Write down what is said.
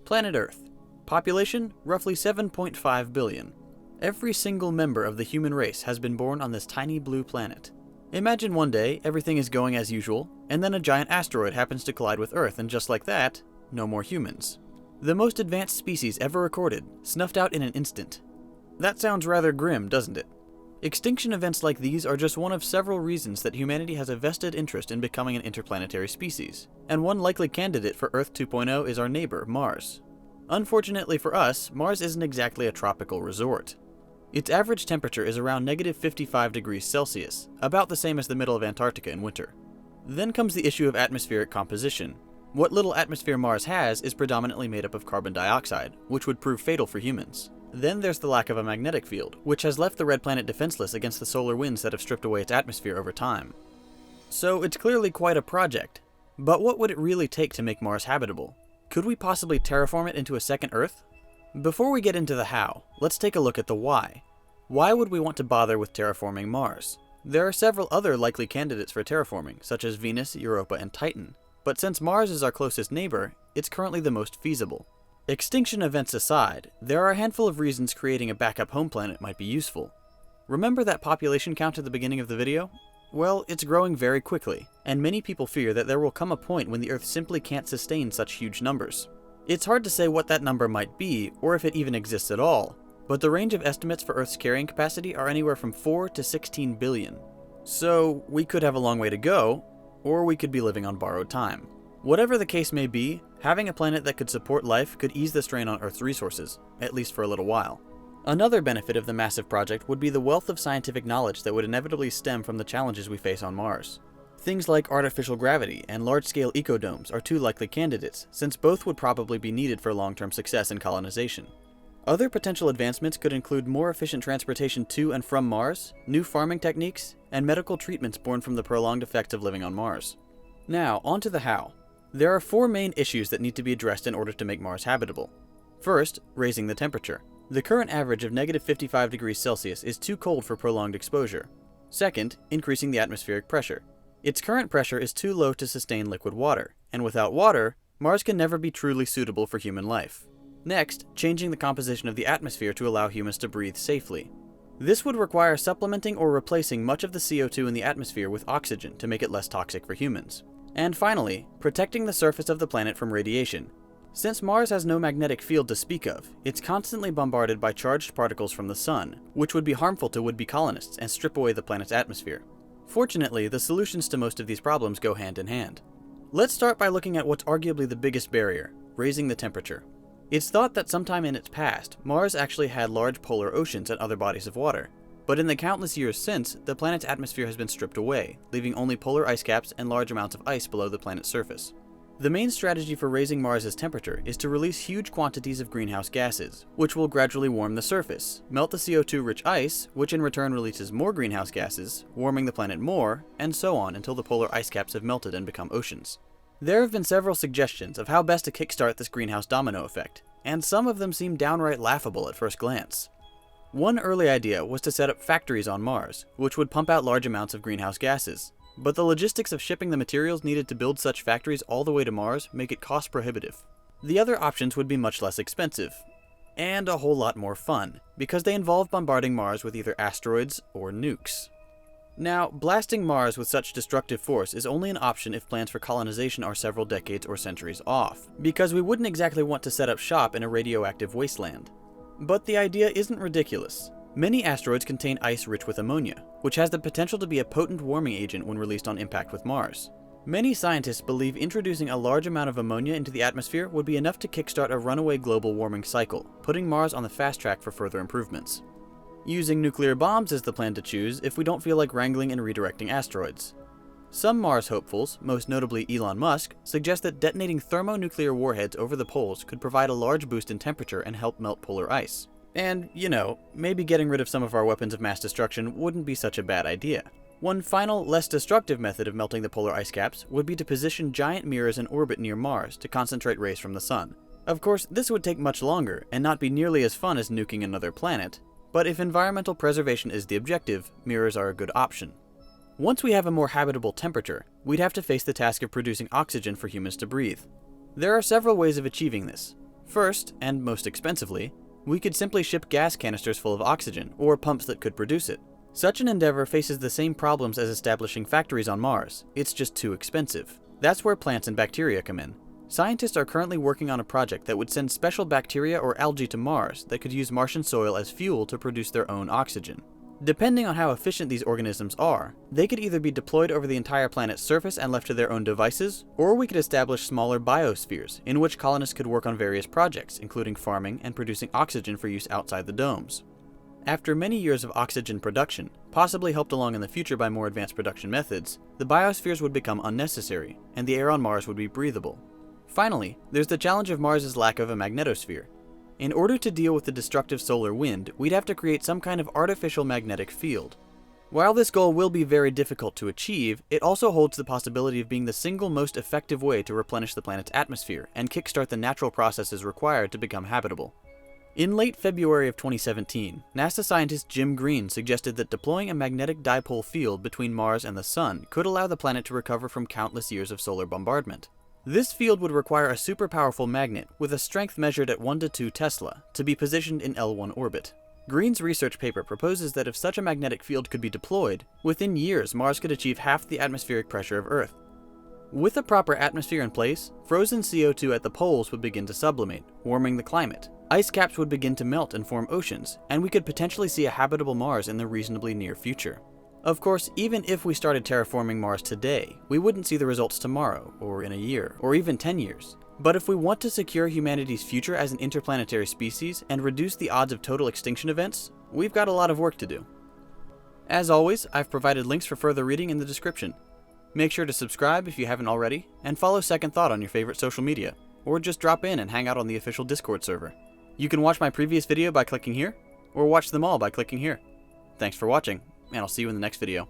Planet Earth. Population, roughly 7.5 billion. Every single member of the human race has been born on this tiny blue planet. Imagine one day everything is going as usual, and then a giant asteroid happens to collide with Earth, and just like that, no more humans. The most advanced species ever recorded, snuffed out in an instant. That sounds rather grim, doesn't it? Extinction events like these are just one of several reasons that humanity has a vested interest in becoming an interplanetary species, and one likely candidate for Earth 2.0 is our neighbor, Mars. Unfortunately for us, Mars isn't exactly a tropical resort. Its average temperature is around -55°C, about the same as the middle of Antarctica in winter. Then comes the issue of atmospheric composition. What little atmosphere Mars has is predominantly made up of carbon dioxide, which would prove fatal for humans. Then there's the lack of a magnetic field, which has left the red planet defenseless against the solar winds that have stripped away its atmosphere over time. So it's clearly quite a project. But what would it really take to make Mars habitable? Could we possibly terraform it into a second Earth? Before we get into the how, let's take a look at the why. Why would we want to bother with terraforming Mars? There are several other likely candidates for terraforming, such as Venus, Europa, and Titan. But since Mars is our closest neighbor, it's currently the most feasible. Extinction events aside, there are a handful of reasons creating a backup home planet might be useful. Remember that population count at the beginning of the video? Well, it's growing very quickly, and many people fear that there will come a point when the Earth simply can't sustain such huge numbers. It's hard to say what that number might be, or if it even exists at all, but the range of estimates for Earth's carrying capacity are anywhere from 4 to 16 billion. So, we could have a long way to go, or we could be living on borrowed time. Whatever the case may be, having a planet that could support life could ease the strain on Earth's resources, at least for a little while. Another benefit of the massive project would be the wealth of scientific knowledge that would inevitably stem from the challenges we face on Mars. Things like artificial gravity and large-scale ecodomes are two likely candidates, since both would probably be needed for long-term success in colonization. Other potential advancements could include more efficient transportation to and from Mars, new farming techniques, and medical treatments born from the prolonged effects of living on Mars. Now, on to the how. There are 4 main issues that need to be addressed in order to make Mars habitable. First, raising the temperature. The current average of -55°C is too cold for prolonged exposure. Second, increasing the atmospheric pressure. Its current pressure is too low to sustain liquid water, and without water, Mars can never be truly suitable for human life. Next, changing the composition of the atmosphere to allow humans to breathe safely. This would require supplementing or replacing much of the CO2 in the atmosphere with oxygen to make it less toxic for humans. And finally, protecting the surface of the planet from radiation. Since Mars has no magnetic field to speak of, it's constantly bombarded by charged particles from the sun, which would be harmful to would-be colonists and strip away the planet's atmosphere. Fortunately, the solutions to most of these problems go hand in hand. Let's start by looking at what's arguably the biggest barrier, raising the temperature. It's thought that sometime in its past, Mars actually had large polar oceans and other bodies of water. But in the countless years since, the planet's atmosphere has been stripped away, leaving only polar ice caps and large amounts of ice below the planet's surface. The main strategy for raising Mars's temperature is to release huge quantities of greenhouse gases, which will gradually warm the surface, melt the CO2-rich ice, which in return releases more greenhouse gases, warming the planet more, and so on until the polar ice caps have melted and become oceans. There have been several suggestions of how best to kickstart this greenhouse domino effect, and some of them seem downright laughable at first glance. One early idea was to set up factories on Mars, which would pump out large amounts of greenhouse gases. But the logistics of shipping the materials needed to build such factories all the way to Mars make it cost prohibitive. The other options would be much less expensive, and a whole lot more fun, because they involve bombarding Mars with either asteroids or nukes. Now, blasting Mars with such destructive force is only an option if plans for colonization are several decades or centuries off, because we wouldn't exactly want to set up shop in a radioactive wasteland. But the idea isn't ridiculous. Many asteroids contain ice rich with ammonia, which has the potential to be a potent warming agent when released on impact with Mars. Many scientists believe introducing a large amount of ammonia into the atmosphere would be enough to kickstart a runaway global warming cycle, putting Mars on the fast track for further improvements. Using nuclear bombs is the plan to choose if we don't feel like wrangling and redirecting asteroids. Some Mars hopefuls, most notably Elon Musk, suggest that detonating thermonuclear warheads over the poles could provide a large boost in temperature and help melt polar ice. And, maybe getting rid of some of our weapons of mass destruction wouldn't be such a bad idea. One final, less destructive method of melting the polar ice caps would be to position giant mirrors in orbit near Mars to concentrate rays from the sun. Of course, this would take much longer and not be nearly as fun as nuking another planet, but if environmental preservation is the objective, mirrors are a good option. Once we have a more habitable temperature, we'd have to face the task of producing oxygen for humans to breathe. There are several ways of achieving this. First, and most expensively, we could simply ship gas canisters full of oxygen, or pumps that could produce it. Such an endeavor faces the same problems as establishing factories on Mars, it's just too expensive. That's where plants and bacteria come in. Scientists are currently working on a project that would send special bacteria or algae to Mars that could use Martian soil as fuel to produce their own oxygen. Depending on how efficient these organisms are, they could either be deployed over the entire planet's surface and left to their own devices, or we could establish smaller biospheres in which colonists could work on various projects, including farming and producing oxygen for use outside the domes. After many years of oxygen production, possibly helped along in the future by more advanced production methods, the biospheres would become unnecessary, and the air on Mars would be breathable. Finally, there's the challenge of Mars's lack of a magnetosphere. In order to deal with the destructive solar wind, we'd have to create some kind of artificial magnetic field. While this goal will be very difficult to achieve, it also holds the possibility of being the single most effective way to replenish the planet's atmosphere and kickstart the natural processes required to become habitable. In late February of 2017, NASA scientist Jim Green suggested that deploying a magnetic dipole field between Mars and the Sun could allow the planet to recover from countless years of solar bombardment. This field would require a super powerful magnet with a strength measured at 1 to 2 Tesla to be positioned in L1 orbit. Green's research paper proposes that if such a magnetic field could be deployed, within years Mars could achieve half the atmospheric pressure of Earth. With a proper atmosphere in place, frozen CO2 at the poles would begin to sublimate, warming the climate. Ice caps would begin to melt and form oceans, and we could potentially see a habitable Mars in the reasonably near future. Of course, even if we started terraforming Mars today, we wouldn't see the results tomorrow, or in a year, or even 10 years. But if we want to secure humanity's future as an interplanetary species and reduce the odds of total extinction events, we've got a lot of work to do. As always, I've provided links for further reading in the description. Make sure to subscribe if you haven't already, and follow Second Thought on your favorite social media, or just drop in and hang out on the official Discord server. You can watch my previous video by clicking here, or watch them all by clicking here. Thanks for watching, and I'll see you in the next video.